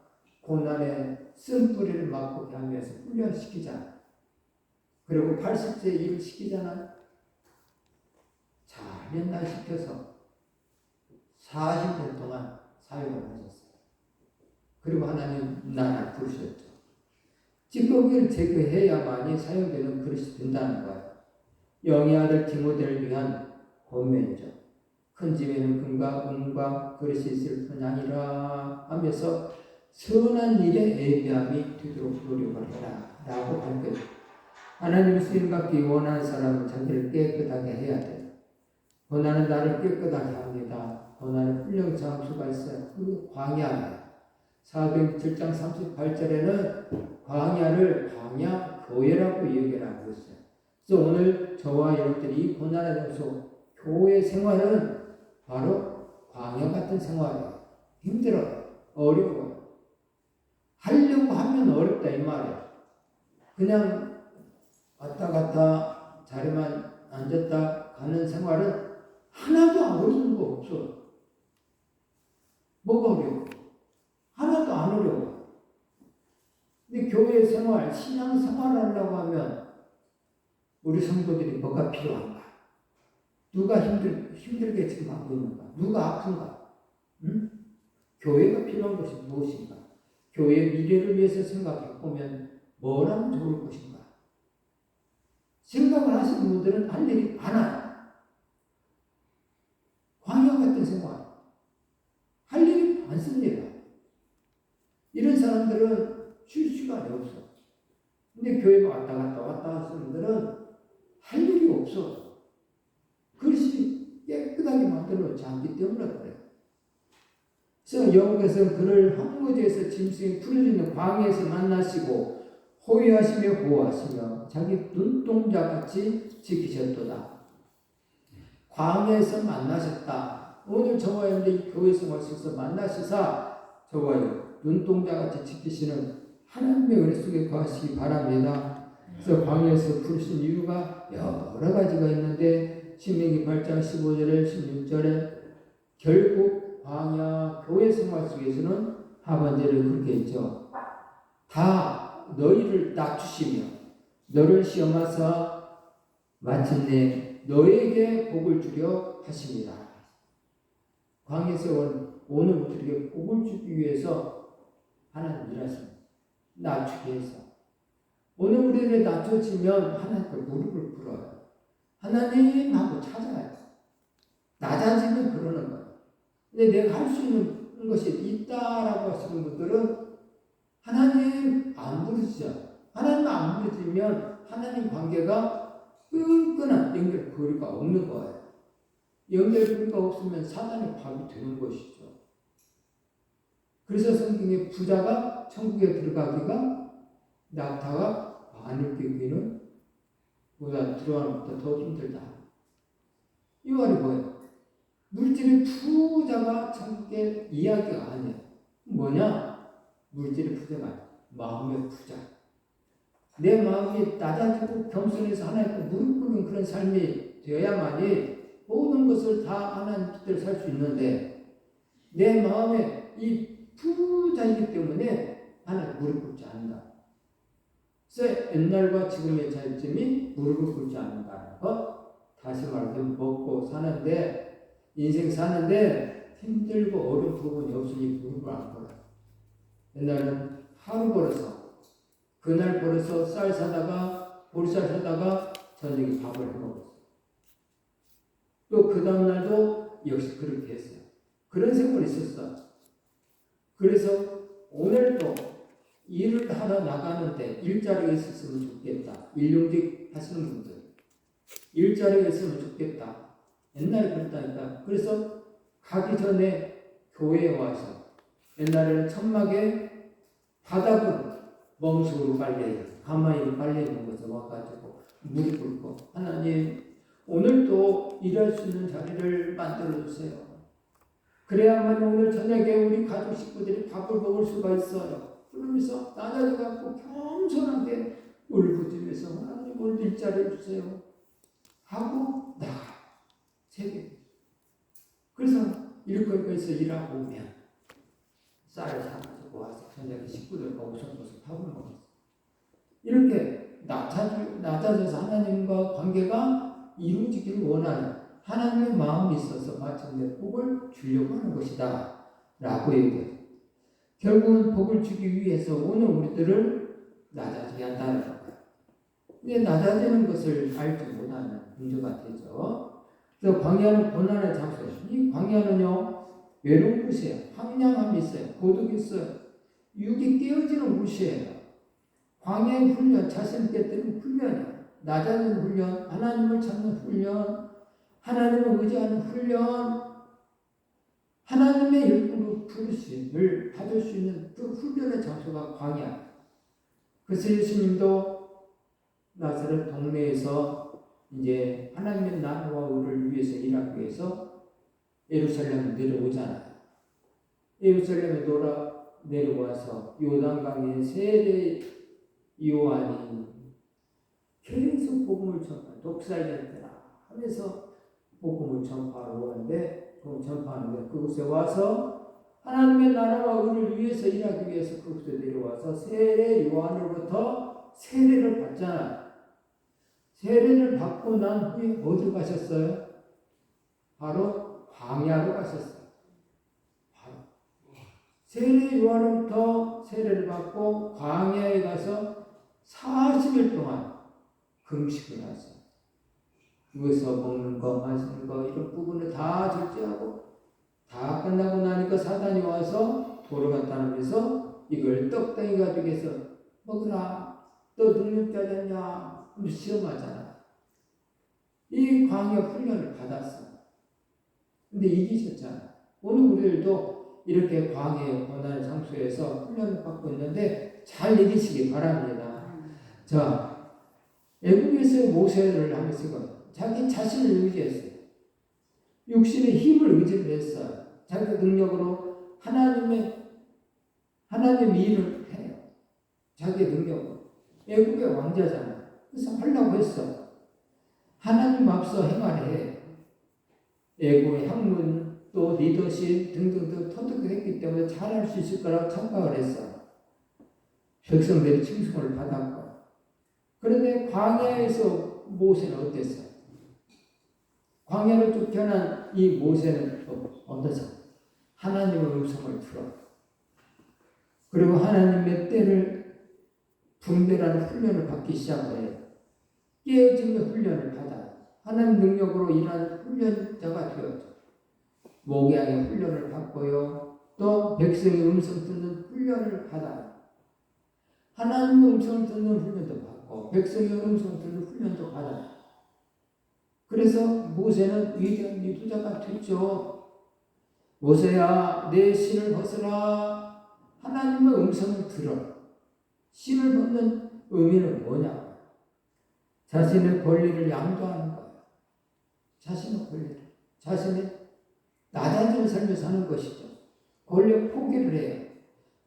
고난의 쓴뿌리를 맛보게 하면서 훈련시키잖아. 그리고 80세 일을 시키잖아. 잘 연단시켜서 40년 동안 사용을 하셨어요. 그리고 하나님 나라를 부르셨죠. 찌꺼기를 제거해야만이 사용되는 그릇이 된다는 거예요. 영의 아들 디모데를 위한 권면이죠. 큰 집에는 금과 은과 그릇이 있을 뿐 아니라 하면서 선한 일에 예비함이 되도록 노력을 해라 라고 밝혀요. 하나님 쓰임받기 원하는 사람은 자기를 깨끗하게 해야 돼요. 고난은 나를 깨끗하게 합니다. 고난은 훈련 장수가 있어요. 그 광야예요. 사도행전 7장 38절에는 광야를 광야 교회라고 얘기를 하고 있어요. 그래서 오늘 저와 여러분들이 이 고난의 장소 교회 생활은 바로 광야 같은 생활이에요. 힘들어요. 어려워요. 하려고 하면 어렵다 이 말이에요. 그냥 왔다 갔다 자리만 앉았다 가는 생활은 하나도 어려운 거 없어. 뭐가 어려워? 하나도 안 어려워. 근데 교회 생활, 신앙 생활 하려고 하면 우리 성도들이 뭐가 필요한가? 누가 힘들게 지금 하고 있는가? 누가 아픈가? 응? 교회가 필요한 것이 무엇인가? 교회의 미래를 위해서 생각해 보면 뭘 하면 좋을 것인가? 생각을 하시는 분들은 할 일이 많아요. 광야 같은 생활. 할 일이 많습니다. 이런 사람들은 쉴 시간이 없어. 근데 교회가 왔다 갔다 하시는 분들은 할 일이 없어. 그릇이 깨끗하게 만들어 놓지 않기 때문에 그래요. 그래서 여호와께서는 그를 황무지에서 짐승이 풀어지는 광야에서 만나시고 호위하시며 보호하시며 자기 눈동자같이 지키셨도다. 광야에서 만나셨다. 오늘 저와 여러분들 교회 생활 속에서 만나시사 저와요 눈동자같이 지키시는 하나님의 은혜 속에 거하시기 바랍니다. 그래서 광야에서 부르신 이유가 여러 가지가 있는데 신명기 8장 15절에 16절에 결국 광야 교회 생활 속에서는 하반절에 그렇게 있죠. 다 너희를 낮추시며 너를 시험하사 마침내 너에게 복을 주려 하십니다. 광야에서 오늘 우리에게 복을 주기 위해서 하나님 일하십니다. 낮추기 위해서. 오늘 우리를 낮춰지면 하나님께 무릎을 꿇어요. 하나님하고 찾아야 돼. 낮아지면 그러는 거예요. 근데 내가 할 수 있는 것이 있다라고 하시는 분들은 하나님 안 부르시죠. 하나님 안 부르시면 하나님 관계가 끈끈한 연결고리가 없는 거예요. 연결고리가 없으면 사단의 밥이 되는 것이죠. 그래서 성경에 부자가 천국에 들어가기가 낙타가 바늘 끼기는 보다 들어가는 것보다 더 힘들다. 이 말이 뭐예요? 물질의 부자가 천국의 이야기가 아니에요. 뭐냐? 물질의 부자가 아니에요. 마음의 부자. 내 마음이 낮아지고 겸손해서 하나님께 무릎 꿇는 그런 삶이 되어야만이 모든 것을 다 하나님 뜻대로 살 수 있는데 내 마음에 이 부자이기 때문에 하나님 무릎 꿇지 않는다. 그래서 옛날과 지금의 차이점이 무릎을 꿇지 않는다는 것. 다시 말하면 먹고 사는데 인생 사는데 힘들고 어려운 부분이 없으니 무릎을 안 꿇어요. 옛날에는 하루 벌어서 그날 벌어서 쌀 사다가 보리쌀 사다가 저녁에 밥을 해먹었어요. 또 그 다음날도 역시 그렇게 했어요. 그런 생활이 있었어. 그래서 오늘도 일을 하러 나가는데 일자리가 있었으면 좋겠다. 일용직 하시는 분들 일자리가 있으면 좋겠다. 옛날에 그랬다니까. 그래서 가기 전에 교회에 와서 옛날에는 천막에 바닥으로 멍석으로 빨려요. 가마이로 빨려있는 것에 와가지고 무릎 꿇고 하나님 오늘도 일할 수 있는 자리를 만들어주세요. 그래야만 오늘 저녁에 우리 가족 식구들이 밥을 먹을 수가 있어요. 그러면서 낮아져갖고 겸손하게 울부짖으면서 하나님 오늘도 일자리 해주세요. 하고 나가. 새벽. 그래서 일거리에서 일하고 오면 쌀을 사가지고 와서 저녁에 식구들과 오셔서 밥을 먹었어요. 이렇게 낮아져서 하나님과 관계가 이루어지기를 원하는 하나님의 마음이 있어서 마침내 복을 주려고 하는 것이다 라고 얘기해요. 결국은 복을 주기 위해서 오늘 우리들을 낮아지게 한다는 거예요. 근데 낮아지는 것을 알지 못하는 문제가 되죠. 그래서 광야는 고난의 장소예요. 이 광야는요 외로운 곳이에요. 황량함이 있어요. 고독이 있어요. 육이 깨어지는 곳이에요. 광야의 훈련, 자신을 깨뜨리는 훈련이에요. 낮아지는 훈련, 하나님을 찾는 훈련, 하나님을 의지하는 훈련, 하나님의 일꾼으로 부르심을 받을 수 있는 그 훈련의 장소가 광야. 그래서 예수님도 나사렛 동네에서 이제 하나님의 나라와 의를 위해서 일하기 위해서 예루살렘에 내려오잖아요. 예루살렘에 내려와서 요단강에 세례 요한이 계속 복음을 전파, 독사이랬더라 하면서 복음을 전파하러 오는데 전파하는데 그곳에 와서 하나님의 나라와 의를 위해서 일하기 위해서 그곳에 내려와서 세례 요한으로부터 세례를 받잖아요. 세례를 받고 난 후에 어디로 가셨어요? 바로 광야로 가셨어요. 바로 세례 요한으로부터 세례를 받고 광야에 가서 40일 동안 금식을 하세요. 누워서 먹는 거, 마시는 거 이런 부분을 다 절제하고 다 끝나고 나니까 사단이 와서 돌아갔다면서 이걸 떡덩이 가지고 해서 먹으라. 너 능력자잖냐? 하면서 시험하잖아. 이 광야 훈련을 받았어. 근데 이기셨잖아. 오늘 우리들도 이렇게 광야의 고난 장소에서 훈련을 받고 있는데 잘 이기시기 바랍니다. 자, 애국에서 모세를 하면서 자기 자신을 의지했어요. 육신의 힘을 의지를 했어요. 자기 능력으로 하나님의 일을 해요. 자기 능력으로. 애국의 왕자잖아요. 그래서 하려고 했어. 하나님 앞서 행하래. 애국의 학문 또 리더십 등등등 터득했기 때문에 잘할 수 있을 거라고 착각을 했어. 백성들이 칭송을 받았고. 그런데 광야에서 모세는 어땠어? 광야를 쫓겨난 이 모세는 어떠서 하나님의 음성을 들어. 그리고 하나님의 때를 분별하는 훈련을 받기 시작해요. 깨어짐의 훈련을 받아요. 하나님 능력으로 일하는 훈련자가 되었죠. 목양의 훈련을 받고요. 또 백성의 음성 듣는 훈련을 받아요. 하나님의 음성을 듣는 훈련도 받고 백성의 음성 듣는 훈련도 받아요. 그래서 모세는 위대한 리더자가 됐죠. 모세야 내 신을 벗으라. 하나님의 음성을 들어. 신을 벗는 의미는 뭐냐? 자신의 권리를 양도하는 거예요. 자신의 권리를. 자신의 낮아진 삶을 사는 것이죠. 권리 포기를 해요.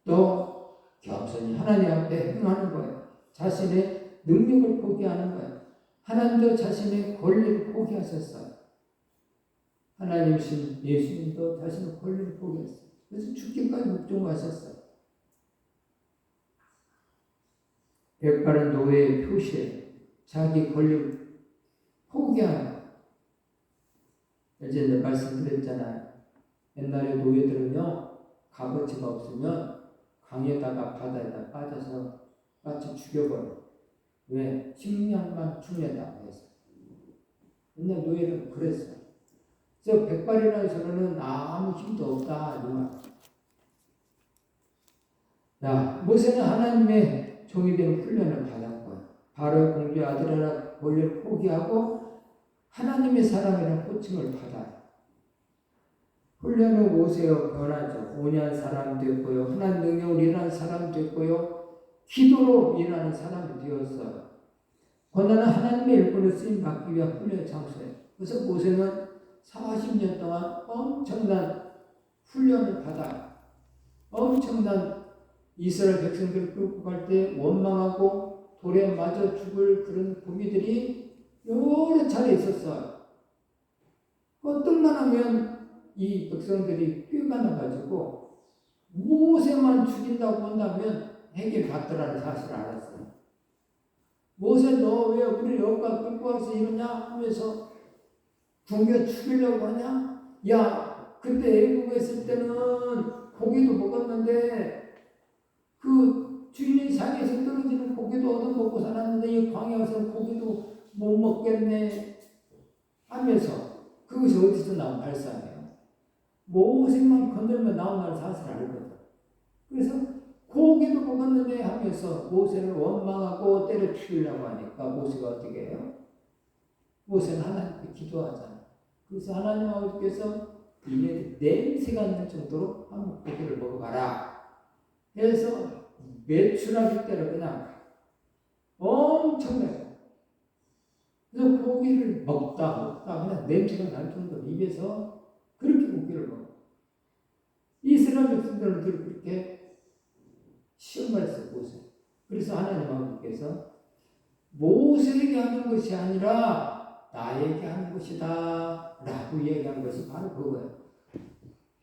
또 겸손히 하나님 앞에 행하는 거예요. 자신의 능력을 포기하는 거예요. 하나님도 자신의 권리를 포기하셨어요. 하나님이신 예수님도 자신의 권리를 포기했어요. 그래서 죽기까지 묵종하셨어요. 백발은 노예의 표시에 자기 권리를 포기하는 거예요. 어제 말씀드렸잖아요. 옛날에 노예들은요, 값어치가 없으면 강에다가 바다에다 빠져서 마치 죽여버려요. 왜? 식량만 주면다고 해서. 옛날 노예들은 그랬어요. 그래서 백발이라는 소리는 아무 힘도 없다. 이 말. 자, 모세는 하나님의 종이 되는 훈련을 받았고요. 바로 공주의 아들이라 권리를 포기하고 하나님의 사람이라는 호칭을 받아요. 훈련 후 모세가 변하죠. 온유한 사람이 됐고요. 하나님 능력으로 일하는 사람이 됐고요. 기도로 일하는 사람이 되었어요. 고난은 하나님의 일꾼을 쓰임 받기 위한 훈련 장소예요. 그래서 모세는 40년 동안 엄청난 훈련을 받아요. 엄청난 이스라엘 백성들을 끌고 갈 때 원망하고 돌에 맞아 죽을 그런 고기들이 여러 차례 있었어요. 어떤만 하면 이 백성들이 꾀가 나가지고 모세만 죽인다고 한다면 해결 받더라는 사실을 알았어요. 모세 너 왜 우리 여기까지 끌고 와서 이러냐 하면서 굶겨 죽이려고 하냐? 야 그때 애국에 있을 때는 고기도 먹었는데 그 주인의 상에서 떨어지는 고기도 얻어먹고 살았는데 이 광야 와서 고기도 못 먹겠네 하면서 그것이 어디서 나온 발상이에요? 모세만 건들면 나온다는 사실을 알거든. 그래서 고기도 먹었는데 하면서 모세를 원망하고 때려 죽이려고 하니까 모세가 어떻게 해요? 모세는 하나님께 기도하잖아. 그래서 하나님 아버지께서 이내 냄새가 나는 정도로 한번 고기를 먹어봐라 해서 매출하실 때를 그냥 엄청나게 그래서 고기를 먹다 그냥 냄새가 날 정도로 입에서 그렇게 고기를 먹어. 이스라엘 백성들은 그렇게 시험을 했어요. 모세. 그래서 하나님 아버지께서 모세에게 하는 것이 아니라 나에게 하는 것이다 라고 얘기한 것이 바로 그거예요.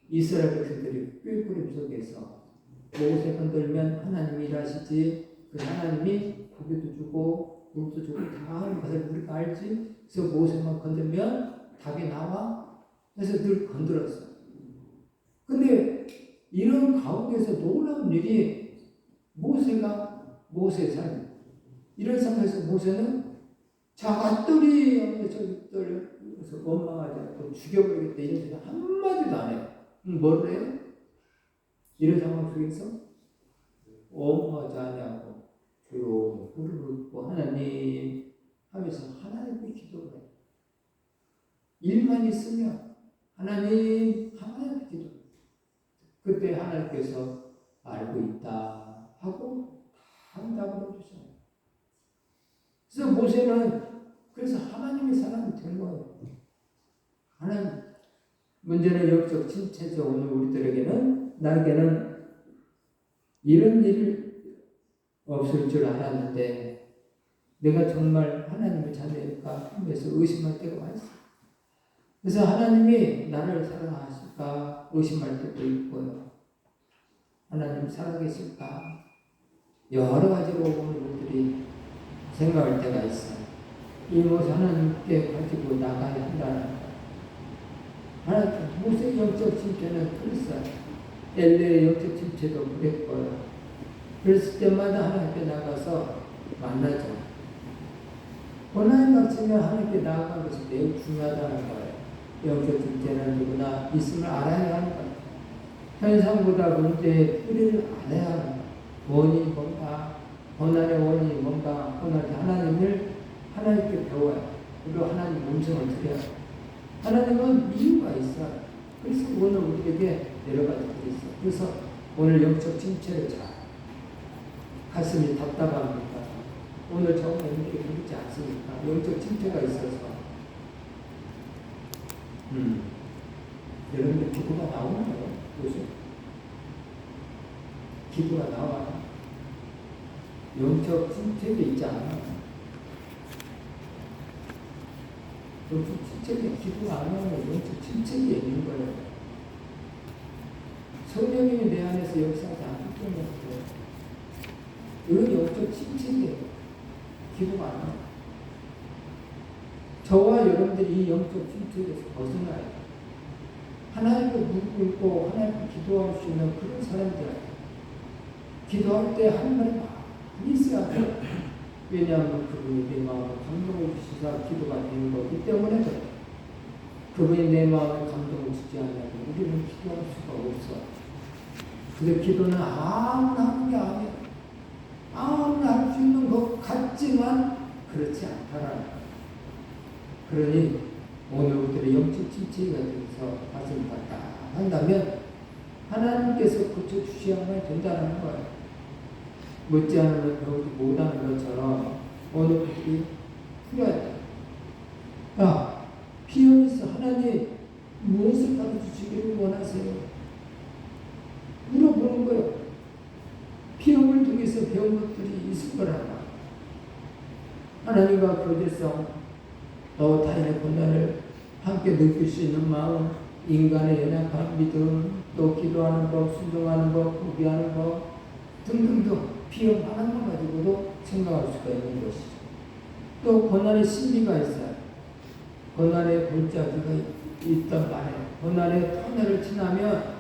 이스라엘 백성들이 꾀부림 속에서 모세 건들면 하나님이 일하시지 그 하나님이 고기도 주고 물도 주고 다 하는 것을 우리가 알지. 그래서 모세만 건들면 답이 나와. 그래서 늘 건드렸어요. 근데 이런 가운데서 놀라운 일이 모세의 삶. 이런 상황에서 모세는 자갔더리 하면서 저기들에서 원망하지 않고 죽여버리겠다 이런 소리 한마디도 안 해요. 뭐를 해요? 이런 상황 속에서 원망하지 않냐고 조용히 불을 긋고 하나님 하면서 하나님께 기도를 해요. 일만 있으면 하나님께 기도해요. 그때 하나님께서 알고 있다 하고 다 응답을 해주셔요. 그래서 모세는 그래서 하나님의 사람이 된 거예요. 하나님 문제는 영적 침체죠. 오늘 우리들에게는 나에게는 이런 일 없을 줄 알았는데 내가 정말 하나님의 자녀일까 하면서 의심할 때가 많았어요. 그래서 하나님이 나를 사랑하실까 의심할 때도 있고요. 하나님 살아계실까 여러 가지로 오늘 우리들이 생각할 때가 있어요. 이 모습 하나님께 가지고 나가야 한다는 거. 하나님 모세의 영적 침체는 그랬어요. 엘리의 영적 침체도 그랬고요. 그랬을 때마다 하나님께 나가서 만나죠. 고난이 닥치면 하나님께 나아가는 것이 매우 중요하다는 거예요. 영적 침체는 누구나 있음을 알아야 하는 거예요. 현상보다 문제의 뿌리를 알아야 하는 거예요. 원인이 뭔가, 고난의 원인이 뭔가, 하나님께 배워요. 그리고 하나님 음성을 들어요. 하나님은 이유가 있어요. 그래서 오늘 우리에게 여러 가지들이 있어요. 그래서 오늘 영적 침체를 잘 가슴이 답답합니까? 오늘 저는 이렇게 그렇지 않습니까? 영적 침체가 있어서 여러분들 기도가 나오나요? 요즘 기도가 나와요. 영적 침체도 있지 않아요? 영적 침체가 기도가 안 나오면 영적 침체가 있는 거예요. 성령님이 내 안에서 역사하지 않기 때문에 이건 영적 침체예요. 기도가 안 나와요. 저와 여러분들이 이 영적 침체에서 벗어나요. 하나님을 무릎 꿇고 하나님을 기도할 수 있는 그런 사람들. 기도할 때 한 말이 많이 있어야 돼요. 왜냐하면 그분이 내 마음을 감동을 주시사 기도가 되는 거기 때문에 그래요. 그분이 내 마음을 감동을 주지 않으면 우리는 기도할 수가 없어. 근데 기도는 아무나 하는 게 아니에요. 아무나 할 수 있는 것 같지만 그렇지 않다라는 거예요. 그러니 오늘 우리들의 영적 침체가 돼서 가슴이 답답한다면 하나님께서 고쳐주셔야만 된다는 거예요. 묻지 않으면 배우지 못하는 것처럼 오늘 우리들이 풀어야 돼요. 야, 피어있어. 하나님 무엇을 가르쳐주시기를 원하세요? 물어보는 거예요. 피험을 통해서 배운 것들이 있을 거라고. 하나님과 교제성, 또 타인의 고난을 함께 느낄 수 있는 마음, 인간의 연약한 믿음, 또 기도하는 법, 순종하는 법, 포기하는 법 등등등 피험 하나만 가지고도 생각할 수가 있는 것이죠. 또 고난의 신비가 있어요. 고난의 골짜기가 있단 말이에요. 고난의 터널을 지나면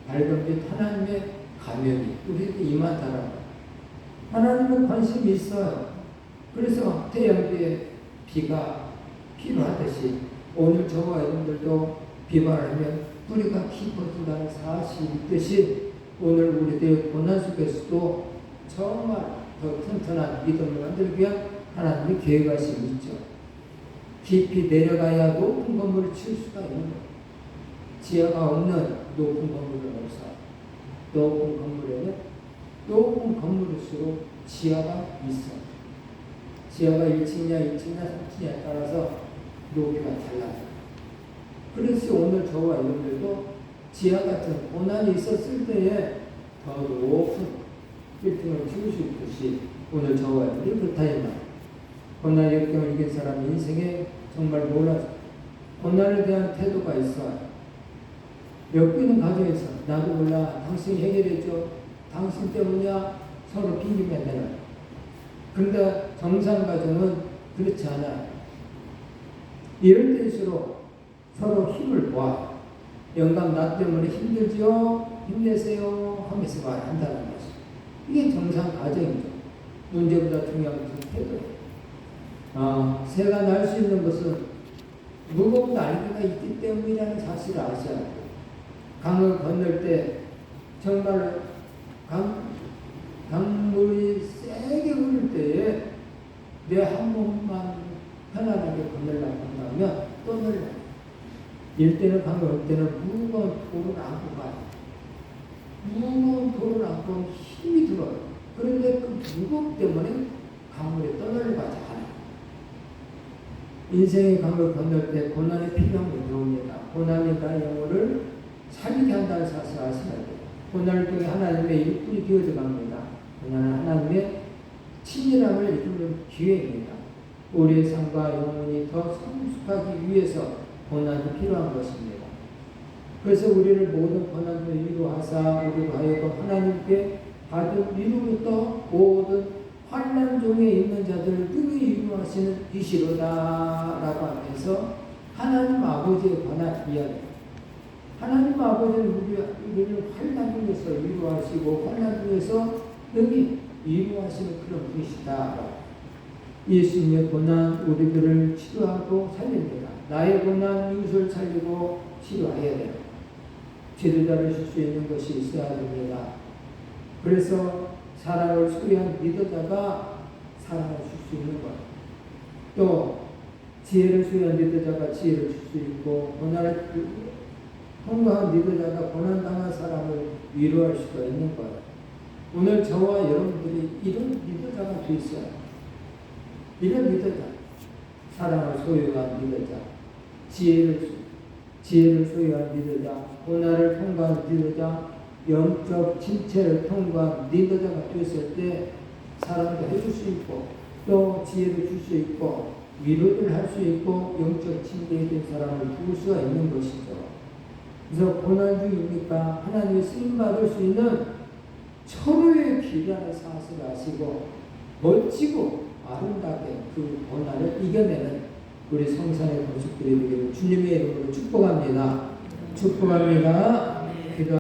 밝은 빛 하나님의 가면이 우리에게 임한다라고. 하나님은 관심이 있어요. 그래서 태양비에 비가 필요하듯이 오늘 저와 여러분들도 비바라면 뿌리가 깊어진다는 사실이 있듯이 오늘 우리들의 고난 속에서도 정말 더 튼튼한 믿음을 만들기 위한 하나님의 계획하심이 있죠. 깊이 내려가야 높은 건물을 칠 수가 있는 거예요. 지하가 없는 높은 건물은 없어요. 높은 건물일수록 지하가 있어요. 지하가 1층이냐 2층이냐 3층이냐에 따라서 높이가 달라요. 그래서 오늘 저와 여러분들도 지하 같은 고난이 있었을 때에 더 높은 빌딩을 지을 수 있듯이 오늘 저와 여러분들이 그렇다 이 말. 고난 역경을 이긴 사람이 인생에 정말 놀라서 고난에 대한 태도가 있어요. 엮이는 가정에서 나도 몰라 당신이 해결해줘. 당신 때문이야. 서로 핑계면 되는. 그런데 정상 가정은 그렇지 않아요. 이럴 때일수록 서로 힘을 모아요. 영감 나 때문에 힘들지요? 힘내세요 하면서 말한다는 것이. 이게 정상 과정이죠. 문제보다 중요한 것은 태도예요. 새가 날 수 있는 것은 무거운 날개가 있기 때문이라는 사실을 아셔야 돼요. 강을 건널 때 정말 강물이 세게 흐를 때에 내 한 몸만 편안하게 건너려고 한다면 떠날려요. 일때는 강을 올 때는 무거운 돌을 안고 가요. 무거운 돌을 안고 힘이 들어요. 그런데 그 무겁 때문에 강물에 떠내려가지 않아요. 인생의 강을 건널 때 고난이 필요한 경우입니다. 고난이 나의 영혼을 살리게 한다는 사실을 아셔야 돼요. 고난을 통해 하나님의 일꾼이 되어져 갑니다. 고난은 하나님의 친밀함을 이루는 기회입니다. 우리의 삶과 영혼이 더 성숙하기 위해서 고난이 필요한 것입니다. 그래서 우리를 모든 고난을 위로하사 우리로 하여금 하나님께 받은 위로부터 모든 환난 중에 있는 자들을 능히 위로하시는 이시로다 라고 하면서 하나님 아버지에 관한 이야기입니다. 하나님 아버지는 우리를 환난 중에서 위로하시고 환난 중에서 능히 위로하시는 그런 분이시다. 예수님의 고난 우리들을 치료하고 살립니다. 나의 고난 이웃을 살리고 치료해야 돼요. 치료자를 줄 수 있는 것이 있어야 됩니다. 그래서 사랑을 소유한 리더자가 사랑을 줄 수 있는 것. 또 지혜를 소유한 리더자가 지혜를 줄 수 있고 고난을 통과한 리더자가 고난당한 사람을 위로할 수가 있는 것. 오늘 저와 여러분들이 이런 리더자가 돼 있어요. 이런 리더자, 사랑을 소유한 리더자, 지혜를 소유한 리더자, 고난을 통과한 리더자, 영적 침체를 통과한 리더자가 되었을 때 사랑도 해줄 수 있고 또 지혜를 줄 수 있고 위로를 할 수 있고 영적 침체에 된 사람을 도울 수가 있는 것이죠. 그래서 고난 중이니까 하나님의 쓰임받을 수 있는 철호의 길이라는 사실을 아시고 멋지고 아름답게 그 고난을 이겨내는 우리 성산의 건축들이 되기를 주님의 이름으로 축복합니다. 축복합니다.